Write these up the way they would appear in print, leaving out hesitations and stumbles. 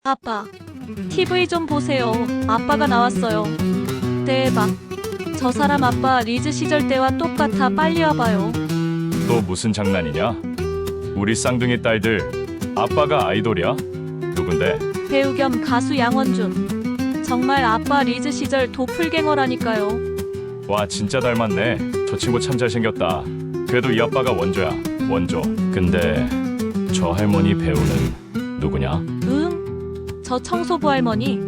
아빠, TV 좀 보세요. 아빠가 나왔어요. 대박. 저 사람 아빠 리즈 시절 때와 똑같아. 빨리 와봐요. 또 무슨 장난이냐? 우리 쌍둥이 딸들 아빠가 아이돌이야? 누군데? 배우 겸 가수 양원준. 정말 아빠 리즈 시절 도플갱어라니까요. 와 진짜 닮았네. 저 친구 참 잘생겼다. 그래도 이 아빠가 원조야. 원조. 근데 저 할머니 배우는 누구냐? 저 청소부 할머니.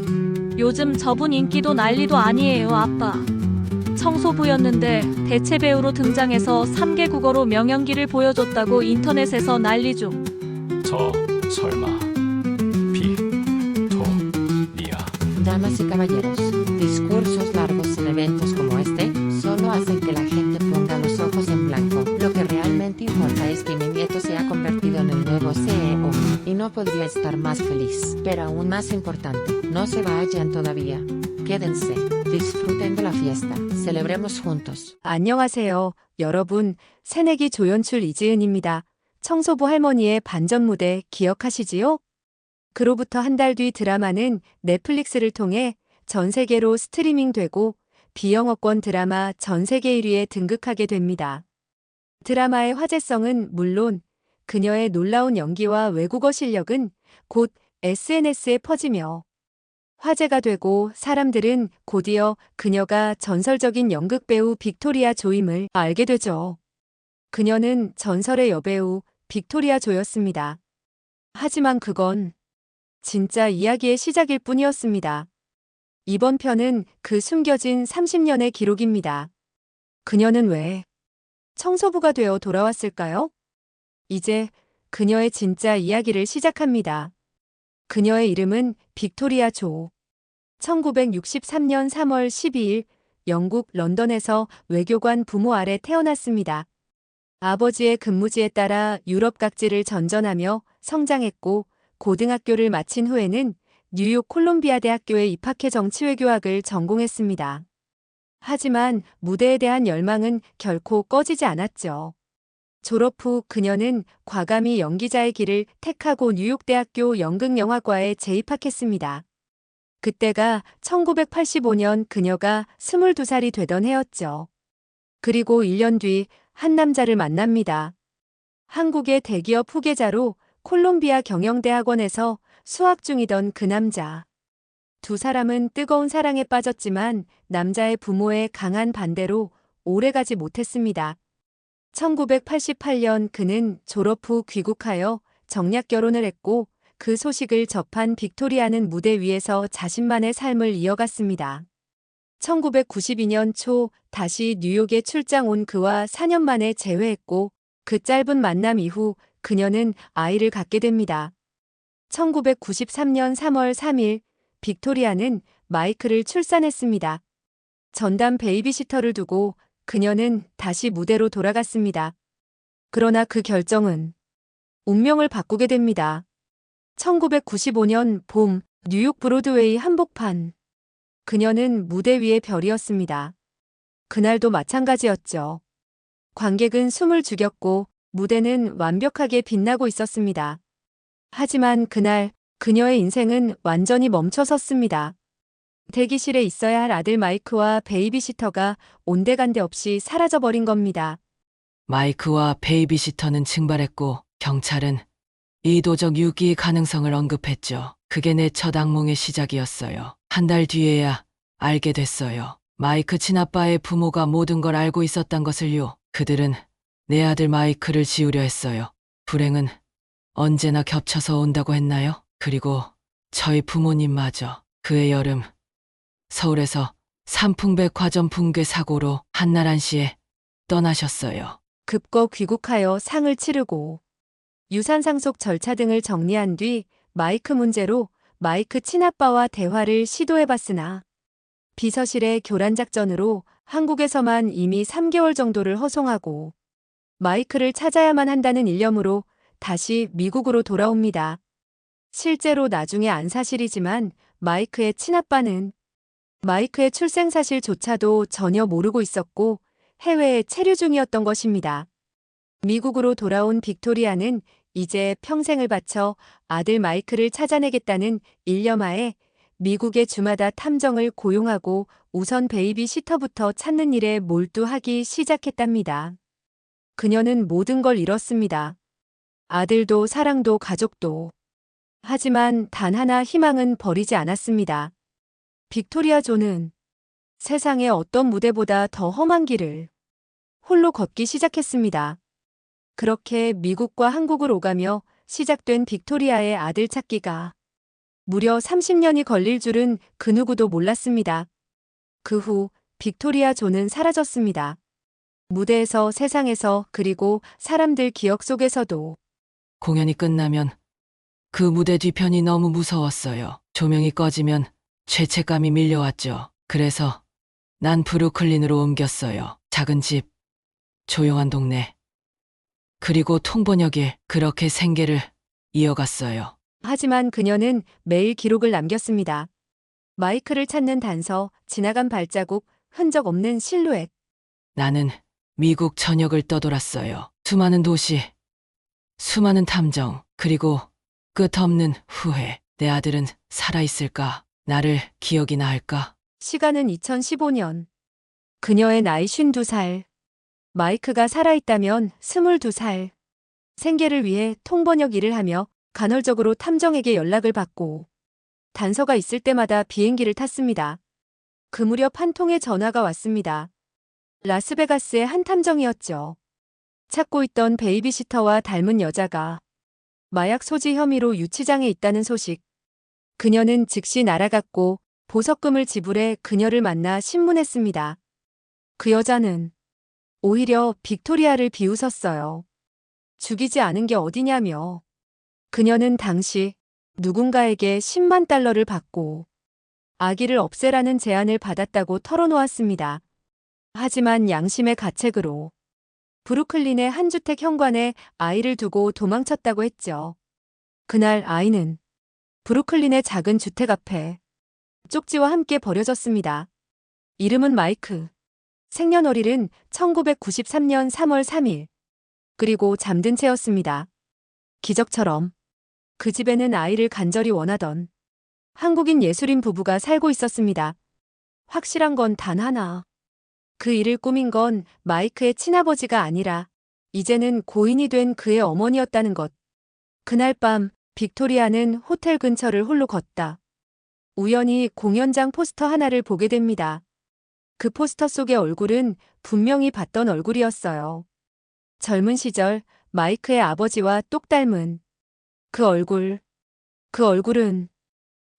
요즘 저분 인기도 난리도 아니에요, 아빠. 청소부였는데 대체 배우로 등장해서 3개 국어로 명연기를 보여줬다고 인터넷에서 난리 중. 저 설마 비토리아. Damas y caballeros, discursos largos en eventos como este, solo hacen que la gente ponga los ojos en blanco. Lo que realmente importa es que mi nieto se ha convertido en el nuevo CEO, y no podría estar más feliz. Pero aún más importante, no se vayan todavía. Quédense, disfruten de la fiesta, celebremos juntos. 안녕하세요, 여러분. 새내기 조연출 이지은입니다. 청소부 할머니의 반전 무대 기억하시지요? 그로부터 한 달 뒤 드라마는 넷플릭스를 통해 전 세계로 스트리밍되고 비영어권 드라마 전 세계 1위에 등극하게 됩니다. 드라마의 화제성은 물론 그녀의 놀라운 연기와 외국어 실력은 곧 SNS에 퍼지며 화제가 되고 사람들은 곧이어 그녀가 전설적인 연극 배우 빅토리아 조임을 알게 되죠. 그녀는 전설의 여배우 빅토리아 조였습니다. 하지만 그건 진짜 이야기의 시작일 뿐이었습니다. 이번 편은 그 숨겨진 30년의 기록입니다. 그녀는 왜 청소부가 되어 돌아왔을까요? 이제 그녀의 진짜 이야기를 시작합니다. 그녀의 이름은 빅토리아 조. 1963년 3월 12일 영국 런던에서 외교관 부모 아래 태어났습니다. 아버지의 근무지에 따라 유럽 각지를 전전하며 성장했고 고등학교를 마친 후에는 뉴욕 콜롬비아 대학교에 입학해 정치외교학을 전공했습니다. 하지만 무대에 대한 열망은 결코 꺼지지 않았죠. 졸업 후 그녀는 과감히 연기자의 길을 택하고 뉴욕대학교 연극영화과에 재입학했습니다. 그때가 1985년 그녀가 22살이 되던 해였죠. 그리고 1년 뒤 한 남자를 만납니다. 한국의 대기업 후계자로 콜롬비아 경영대학원에서 수학 중이던 그 남자. 두 사람은 뜨거운 사랑에 빠졌지만 남자의 부모의 강한 반대로 오래가지 못했습니다. 1988년 그는 졸업 후 귀국하여 정략 결혼을 했고 그 소식을 접한 빅토리아는 무대 위에서 자신만의 삶을 이어갔습니다. 1992년 초 다시 뉴욕에 출장 온 그와 4년 만에 재회했고 그 짧은 만남 이후 그녀는 아이를 갖게 됩니다. 1993년 3월 3일 빅토리아는 마이크를 출산했습니다. 전담 베이비시터를 두고 그녀는 다시 무대로 돌아갔습니다. 그러나 그 결정은 운명을 바꾸게 됩니다. 1995년 봄 뉴욕 브로드웨이 한복판. 그녀는 무대 위의 별이었습니다. 그날도 마찬가지였죠. 관객은 숨을 죽였고 무대는 완벽하게 빛나고 있었습니다. 하지만 그날 그녀의 인생은 완전히 멈춰섰습니다. 대기실에 있어야 할 아들 마이크와 베이비시터가 온데간데 없이 사라져버린 겁니다. 마이크와 베이비시터는 증발했고 경찰은 의도적 유기 가능성을 언급했죠. 그게 내 첫 악몽의 시작이었어요. 한 달 뒤에야 알게 됐어요. 마이크 친아빠의 부모가 모든 걸 알고 있었단 것을요. 그들은 내 아들 마이크를 지우려 했어요. 불행은 언제나 겹쳐서 온다고 했나요? 그리고 저희 부모님마저 그해 여름 서울에서 삼풍백화점 붕괴 사고로 한날 한시에 떠나셨어요. 급거 귀국하여 상을 치르고 유산 상속 절차 등을 정리한 뒤 마이크 문제로 마이크 친아빠와 대화를 시도해봤으나 비서실의 교란 작전으로 한국에서만 이미 3개월 정도를 허송하고 마이크를 찾아야만 한다는 일념으로 다시 미국으로 돌아옵니다. 실제로 나중에 안 사실이지만 마이크의 친아빠는 마이크의 출생 사실조차도 전혀 모르고 있었고 해외에 체류 중이었던 것입니다. 미국으로 돌아온 빅토리아는 이제 평생을 바쳐 아들 마이크를 찾아내겠다는 일념하에 미국의 주마다 탐정을 고용하고 우선 베이비 시터부터 찾는 일에 몰두하기 시작했답니다. 그녀는 모든 걸 잃었습니다. 아들도 사랑도 가족도. 하지만 단 하나 희망은 버리지 않았습니다. 빅토리아 존은 세상의 어떤 무대보다 더 험한 길을 홀로 걷기 시작했습니다. 그렇게 미국과 한국을 오가며 시작된 빅토리아의 아들 찾기가 무려 30년이 걸릴 줄은 그 누구도 몰랐습니다. 그 후 빅토리아 존은 사라졌습니다. 무대에서, 세상에서, 그리고 사람들 기억 속에서도. 공연이 끝나면 그 무대 뒤편이 너무 무서웠어요. 조명이 꺼지면 죄책감이 밀려왔죠. 그래서 난 브루클린으로 옮겼어요. 작은 집, 조용한 동네, 그리고 통번역일. 그렇게 생계를 이어갔어요. 하지만 그녀는 매일 기록을 남겼습니다. 마이크를 찾는 단서, 지나간 발자국, 흔적 없는 실루엣. 나는 미국 전역을 떠돌았어요. 수많은 도시, 수많은 탐정, 그리고 끝없는 후회. 내 아들은 살아있을까? 나를 기억이나 할까? 시간은 2015년. 그녀의 나이 52살. 마이크가 살아있다면 22살. 생계를 위해 통번역 일을 하며 간헐적으로 탐정에게 연락을 받고 단서가 있을 때마다 비행기를 탔습니다. 그 무렵 한 통의 전화가 왔습니다. 라스베가스의 한 탐정이었죠. 찾고 있던 베이비시터와 닮은 여자가 마약 소지 혐의로 유치장에 있다는 소식. 그녀는 즉시 날아갔고 보석금을 지불해 그녀를 만나 신문했습니다. 그 여자는 오히려 빅토리아를 비웃었어요. 죽이지 않은 게 어디냐며. 그녀는 당시 누군가에게 10만 달러를 받고 아기를 없애라는 제안을 받았다고 털어놓았습니다. 하지만 양심의 가책으로 브루클린의 한 주택 현관에 아이를 두고 도망쳤다고 했죠. 그날 아이는 브루클린의 작은 주택 앞에 쪽지와 함께 버려졌습니다. 이름은 마이크. 생년월일은 1993년 3월 3일. 그리고 잠든 채였습니다. 기적처럼 그 집에는 아이를 간절히 원하던 한국인 예술인 부부가 살고 있었습니다. 확실한 건 단 하나. 그 일을 꾸민 건 마이크의 친아버지가 아니라 이제는 고인이 된 그의 어머니였다는 것. 그날 밤 빅토리아는 호텔 근처를 홀로 걷다. 우연히 공연장 포스터 하나를 보게 됩니다. 그 포스터 속의 얼굴은 분명히 봤던 얼굴이었어요. 젊은 시절 마이크의 아버지와 똑 닮은 그 얼굴. 그 얼굴은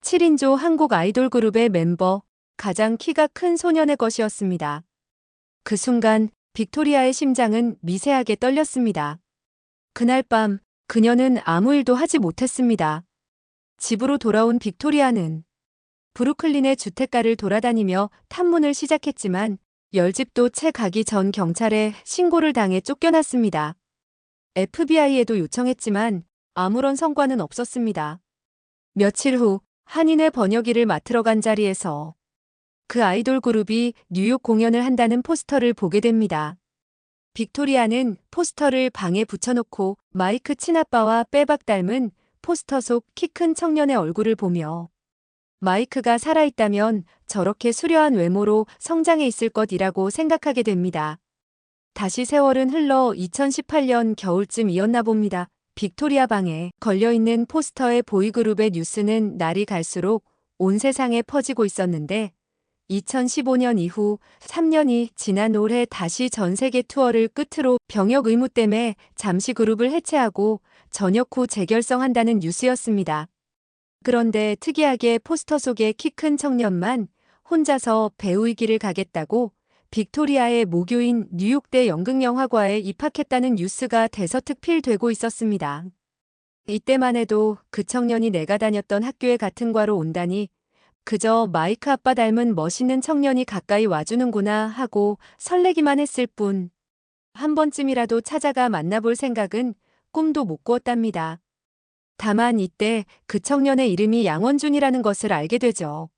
7인조 한국 아이돌 그룹의 멤버, 가장 키가 큰 소년의 것이었습니다. 그 순간 빅토리아의 심장은 미세하게 떨렸습니다. 그날 밤 그녀는 아무 일도 하지 못했습니다. 집으로 돌아온 빅토리아는 브루클린의 주택가를 돌아다니며 탐문을 시작했지만 10집도 채 가기 전 경찰에 신고를 당해 쫓겨났습니다. FBI에도 요청했지만 아무런 성과는 없었습니다. 며칠 후 한인의 번역일을 맡으러 간 자리에서 그 아이돌 그룹이 뉴욕 공연을 한다는 포스터를 보게 됩니다. 빅토리아는 포스터를 방에 붙여놓고 마이크 친아빠와 빼박 닮은 포스터 속 키 큰 청년의 얼굴을 보며 마이크가 살아있다면 저렇게 수려한 외모로 성장해 있을 것이라고 생각하게 됩니다. 다시 세월은 흘러 2018년 겨울쯤이었나 봅니다. 빅토리아 방에 걸려있는 포스터의 보이그룹의 뉴스는 날이 갈수록 온 세상에 퍼지고 있었는데 2015년 이후 3년이 지난 올해 다시 전 세계 투어를 끝으로 병역 의무 때문에 잠시 그룹을 해체하고 전역 후 재결성한다는 뉴스였습니다. 그런데 특이하게 포스터 속의 키 큰 청년만 혼자서 배우의 길을 가겠다고 빅토리아의 모교인 뉴욕대 연극영화과에 입학했다는 뉴스가 대서특필되고 있었습니다. 이때만 해도 그 청년이 내가 다녔던 학교에 같은 과로 온다니 그저 마이크 아빠 닮은 멋있는 청년이 가까이 와주는구나 하고 설레기만 했을 뿐 한 번쯤이라도 찾아가 만나볼 생각은 꿈도 못 꾸었답니다. 다만 이때 그 청년의 이름이 양원준이라는 것을 알게 되죠.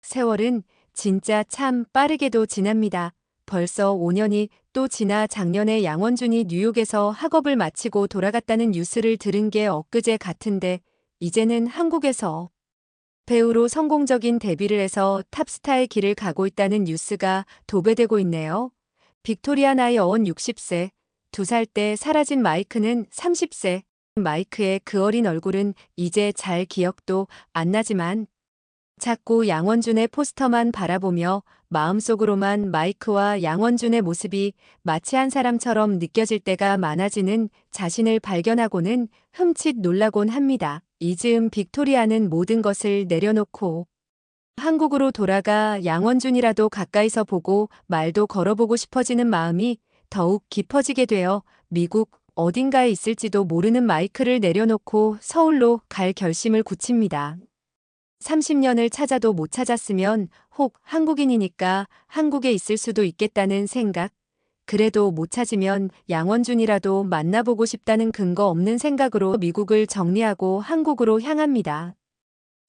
세월은 진짜 참 빠르게도 지납니다. 벌써 5년이 또 지나 작년에 양원준이 뉴욕에서 학업을 마치고 돌아갔다는 뉴스를 들은 게 엊그제 같은데 이제는 한국에서 배우로 성공적인 데뷔를 해서 탑스타의 길을 가고 있다는 뉴스가 도배되고 있네요. 빅토리아 나이 어언 60세, 2살 때 사라진 마이크는 30세. 마이크의 그 어린 얼굴은 이제 잘 기억도 안 나지만 자꾸 양원준의 포스터만 바라보며 마음속으로만 마이크와 양원준의 모습이 마치 한 사람처럼 느껴질 때가 많아지는 자신을 발견하고는 흠칫 놀라곤 합니다. 이즈음 빅토리아는 모든 것을 내려놓고 한국으로 돌아가 양원준이라도 가까이서 보고 말도 걸어보고 싶어지는 마음이 더욱 깊어지게 되어 미국 어딘가에 있을지도 모르는 마이크를 내려놓고 서울로 갈 결심을 굳힙니다. 30년을 찾아도 못 찾았으면 혹 한국인이니까 한국에 있을 수도 있겠다는 생각. 그래도 못 찾으면 양원준이라도 만나보고 싶다는 근거 없는 생각으로 미국을 정리하고 한국으로 향합니다.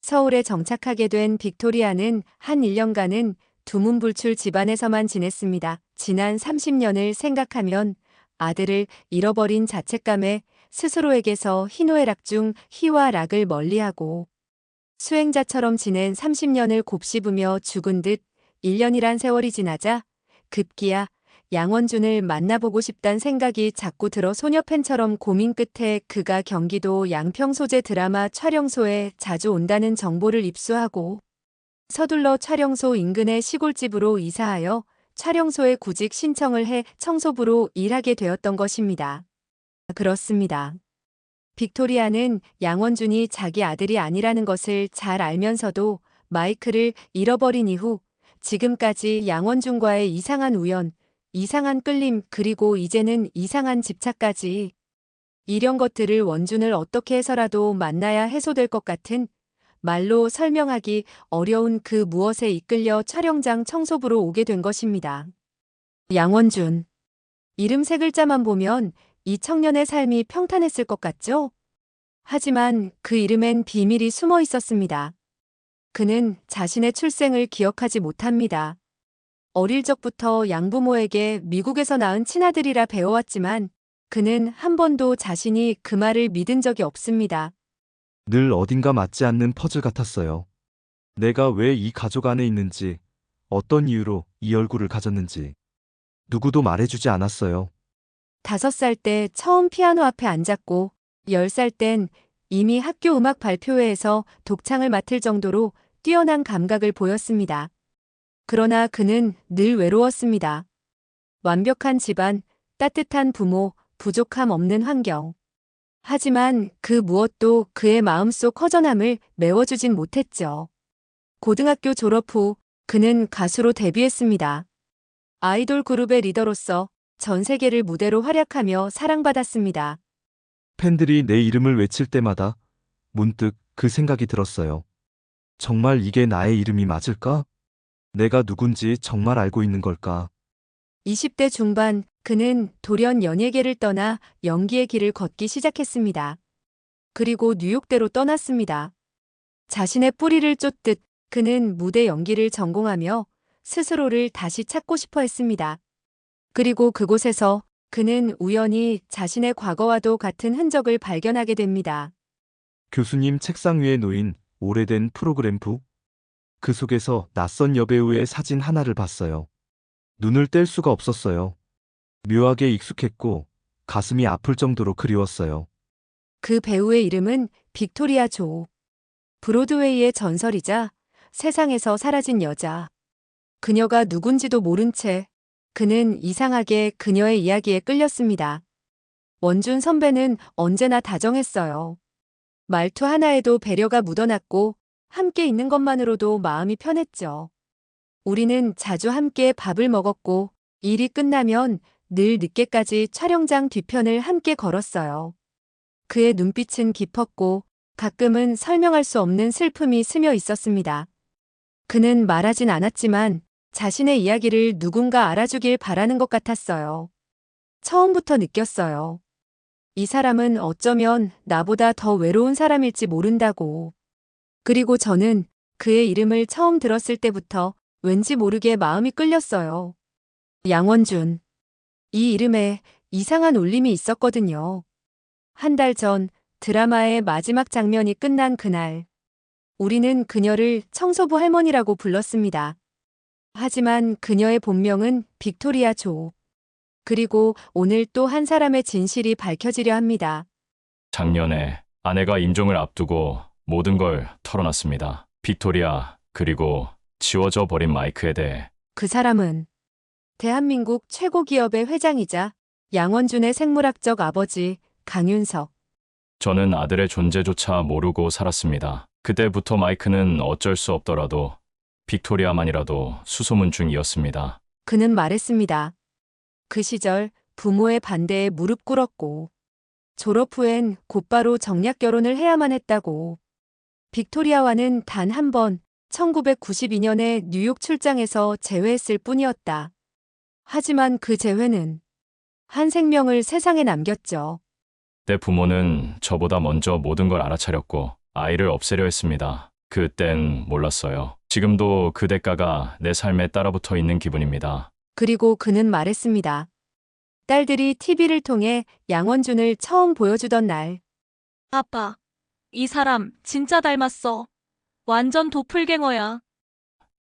서울에 정착하게 된 빅토리아는 한 1년간은 두문불출 집안에서만 지냈습니다. 지난 30년을 생각하면 아들을 잃어버린 자책감에 스스로에게서 희노애락 중 희와 락을 멀리하고 수행자처럼 지낸 30년을 곱씹으며 죽은 듯 1년이란 세월이 지나자 급기야 양원준을 만나보고 싶단 생각이 자꾸 들어 소녀팬처럼 고민 끝에 그가 경기도 양평 소재 드라마 촬영소에 자주 온다는 정보를 입수하고 서둘러 촬영소 인근의 시골집으로 이사하여 촬영소에 구직 신청을 해 청소부로 일하게 되었던 것입니다. 그렇습니다. 빅토리아는 양원준이 자기 아들이 아니라는 것을 잘 알면서도 마이크를 잃어버린 이후 지금까지 양원준과의 이상한 우연, 이상한 끌림, 그리고 이제는 이상한 집착까지 이런 것들을 원준을 어떻게 해서라도 만나야 해소될 것 같은 말로 설명하기 어려운 그 무엇에 이끌려 촬영장 청소부로 오게 된 것입니다. 양원준. 이름 세 글자만 보면 이 청년의 삶이 평탄했을 것 같죠? 하지만 그 이름엔 비밀이 숨어 있었습니다. 그는 자신의 출생을 기억하지 못합니다. 어릴 적부터 양부모에게 미국에서 낳은 친아들이라 배워왔지만 그는 한 번도 자신이 그 말을 믿은 적이 없습니다. 늘 어딘가 맞지 않는 퍼즐 같았어요. 내가 왜 이 가족 안에 있는지, 어떤 이유로 이 얼굴을 가졌는지 누구도 말해주지 않았어요. 5살 때 처음 피아노 앞에 앉았고 10살 땐 이미 학교 음악 발표회에서 독창을 맡을 정도로 뛰어난 감각을 보였습니다. 그러나 그는 늘 외로웠습니다. 완벽한 집안, 따뜻한 부모, 부족함 없는 환경. 하지만 그 무엇도 그의 마음속 허전함을 메워주진 못했죠. 고등학교 졸업 후 그는 가수로 데뷔했습니다. 아이돌 그룹의 리더로서 전 세계를 무대로 활약하며 사랑받았습니다. 팬들이 내 이름을 외칠 때마다 문득 그 생각이 들었어요. 정말 이게 나의 이름이 맞을까? 내가 누군지 정말 알고 있는 걸까? 20대 중반 그는 돌연 연예계를 떠나 연기의 길을 걷기 시작했습니다. 그리고 뉴욕대로 떠났습니다. 자신의 뿌리를 쫓듯 그는 무대 연기를 전공하며 스스로를 다시 찾고 싶어 했습니다. 그리고 그곳에서 그는 우연히 자신의 과거와도 같은 흔적을 발견하게 됩니다. 교수님 책상 위에 놓인 오래된 프로그램북. 그 속에서 낯선 여배우의 사진 하나를 봤어요. 눈을 뗄 수가 없었어요. 묘하게 익숙했고 가슴이 아플 정도로 그리웠어요. 그 배우의 이름은 빅토리아 조. 브로드웨이의 전설이자 세상에서 사라진 여자. 그녀가 누군지도 모른 채 그는 이상하게 그녀의 이야기에 끌렸습니다. 원준 선배는 언제나 다정했어요. 말투 하나에도 배려가 묻어났고 함께 있는 것만으로도 마음이 편했죠. 우리는 자주 함께 밥을 먹었고 일이 끝나면 늘 늦게까지 촬영장 뒤편을 함께 걸었어요. 그의 눈빛은 깊었고 가끔은 설명할 수 없는 슬픔이 스며 있었습니다. 그는 말하진 않았지만 자신의 이야기를 누군가 알아주길 바라는 것 같았어요. 처음부터 느꼈어요. 이 사람은 어쩌면 나보다 더 외로운 사람일지 모른다고. 그리고 저는 그의 이름을 처음 들었을 때부터 왠지 모르게 마음이 끌렸어요. 양원준. 이 이름에 이상한 울림이 있었거든요. 한 달 전 드라마의 마지막 장면이 끝난 그날, 우리는 그녀를 청소부 할머니라고 불렀습니다. 하지만 그녀의 본명은 빅토리아 조. 그리고 오늘 또 한 사람의 진실이 밝혀지려 합니다. 작년에 아내가 임종을 앞두고 모든 걸 털어놨습니다. 빅토리아, 그리고 지워져 버린 마이크에 대해. 그 사람은 대한민국 최고 기업의 회장이자 양원준의 생물학적 아버지 강윤석. 저는 아들의 존재조차 모르고 살았습니다. 그때부터 마이크는 어쩔 수 없더라도 빅토리아만이라도 수소문 중이었습니다. 그는 말했습니다. 그 시절 부모의 반대에 무릎 꿇었고 졸업 후엔 곧바로 정략 결혼을 해야만 했다고. 빅토리아와는 단 한 번 1992년에 뉴욕 출장에서 재회했을 뿐이었다. 하지만 그 재회는 한 생명을 세상에 남겼죠. 내 부모는 저보다 먼저 모든 걸 알아차렸고 아이를 없애려 했습니다. 그땐 몰랐어요. 지금도 그 대가가 내 삶에 따라붙어 있는 기분입니다. 그리고 그는 말했습니다. 딸들이 TV를 통해 양원준을 처음 보여주던 날, 아빠, 이 사람 진짜 닮았어. 완전 도플갱어야.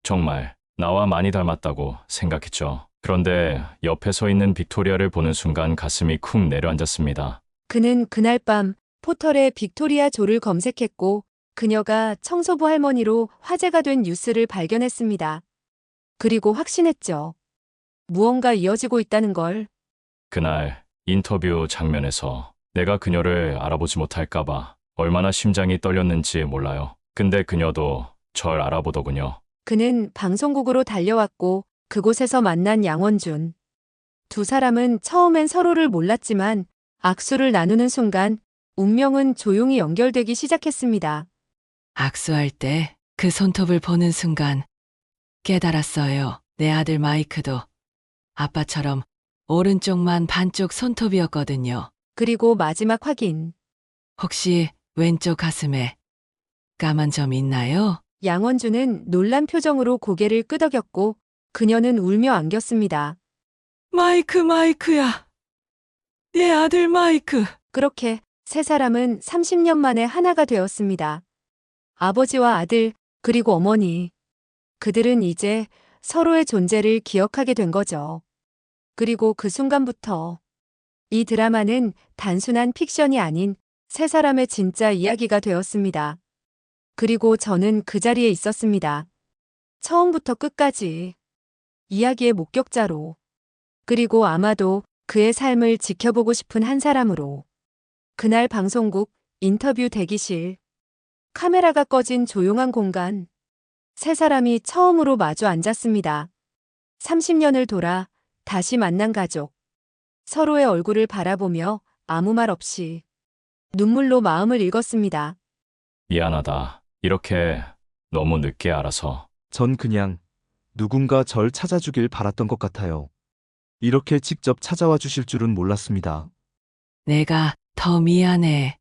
정말 나와 많이 닮았다고 생각했죠. 그런데 옆에 서 있는 빅토리아를 보는 순간 가슴이 쿵 내려앉았습니다. 그는 그날 밤 포털에 빅토리아 조를 검색했고 그녀가 청소부 할머니로 화제가 된 뉴스를 발견했습니다. 그리고 확신했죠. 무언가 이어지고 있다는 걸. 그날 인터뷰 장면에서 내가 그녀를 알아보지 못할까봐 얼마나 심장이 떨렸는지 몰라요. 근데 그녀도 절 알아보더군요. 그는 방송국으로 달려왔고 그곳에서 만난 양원준. 두 사람은 처음엔 서로를 몰랐지만 악수를 나누는 순간 운명은 조용히 연결되기 시작했습니다. 악수할 때 그 손톱을 보는 순간 깨달았어요. 내 아들 마이크도 아빠처럼 오른쪽만 반쪽 손톱이었거든요. 그리고 마지막 확인. 혹시 왼쪽 가슴에 까만 점 있나요? 양원준은 놀란 표정으로 고개를 끄덕였고 그녀는 울며 안겼습니다. 마이크야. 내 아들 마이크. 그렇게 세 사람은 30년 만에 하나가 되었습니다. 아버지와 아들, 그리고 어머니. 그들은 이제 서로의 존재를 기억하게 된 거죠. 그리고 그 순간부터 이 드라마는 단순한 픽션이 아닌 세 사람의 진짜 이야기가 되었습니다. 그리고 저는 그 자리에 있었습니다. 처음부터 끝까지 이야기의 목격자로, 그리고 아마도 그의 삶을 지켜보고 싶은 한 사람으로. 그날 방송국, 인터뷰 대기실, 카메라가 꺼진 조용한 공간. 세 사람이 처음으로 마주 앉았습니다. 30년을 돌아 다시 만난 가족. 서로의 얼굴을 바라보며 아무 말 없이 눈물로 마음을 읽었습니다. 미안하다. 이렇게 너무 늦게 알아서. 전 그냥 누군가 절 찾아주길 바랐던 것 같아요. 이렇게 직접 찾아와 주실 줄은 몰랐습니다. 내가 더 미안해.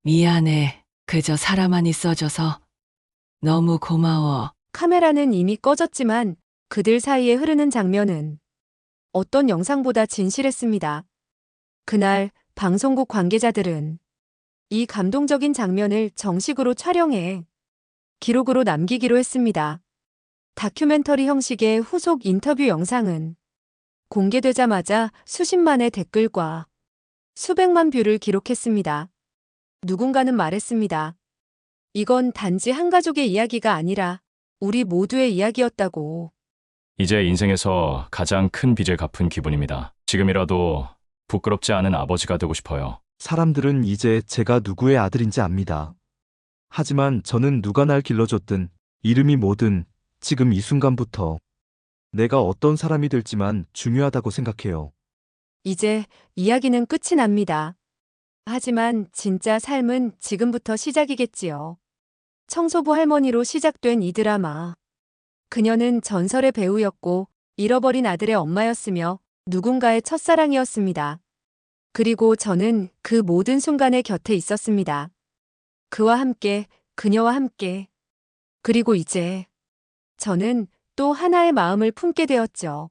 미안해. 그저 사람 안 있어줘서 너무 고마워. 카메라는 이미 꺼졌지만 그들 사이에 흐르는 장면은 어떤 영상보다 진실했습니다. 그날 방송국 관계자들은 이 감동적인 장면을 정식으로 촬영해 기록으로 남기기로 했습니다. 다큐멘터리 형식의 후속 인터뷰 영상은 공개되자마자 수십만의 댓글과 수백만 뷰를 기록했습니다. 누군가는 말했습니다. 이건 단지 한 가족의 이야기가 아니라 우리 모두의 이야기였다고. 이제 인생에서 가장 큰 빚을 갚은 기분입니다. 지금이라도 부끄럽지 않은 아버지가 되고 싶어요. 사람들은 이제 제가 누구의 아들인지 압니다. 하지만 저는 누가 날 길러줬든 이름이 뭐든 지금 이 순간부터 내가 어떤 사람이 될지만 중요하다고 생각해요. 이제 이야기는 끝이 납니다. 하지만 진짜 삶은 지금부터 시작이겠지요. 청소부 할머니로 시작된 이 드라마. 그녀는 전설의 배우였고 잃어버린 아들의 엄마였으며 누군가의 첫사랑이었습니다. 그리고 저는 그 모든 순간의 곁에 있었습니다. 그와 함께, 그녀와 함께. 그리고 이제 저는 또 하나의 마음을 품게 되었죠.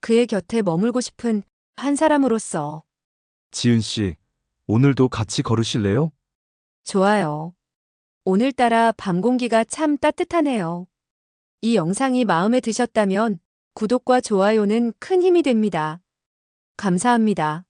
그의 곁에 머물고 싶은, 한 사람으로서. 지은 씨, 오늘도 같이 걸으실래요? 좋아요. 오늘따라 밤 공기가 참 따뜻하네요. 이 영상이 마음에 드셨다면 구독과 좋아요는 큰 힘이 됩니다. 감사합니다.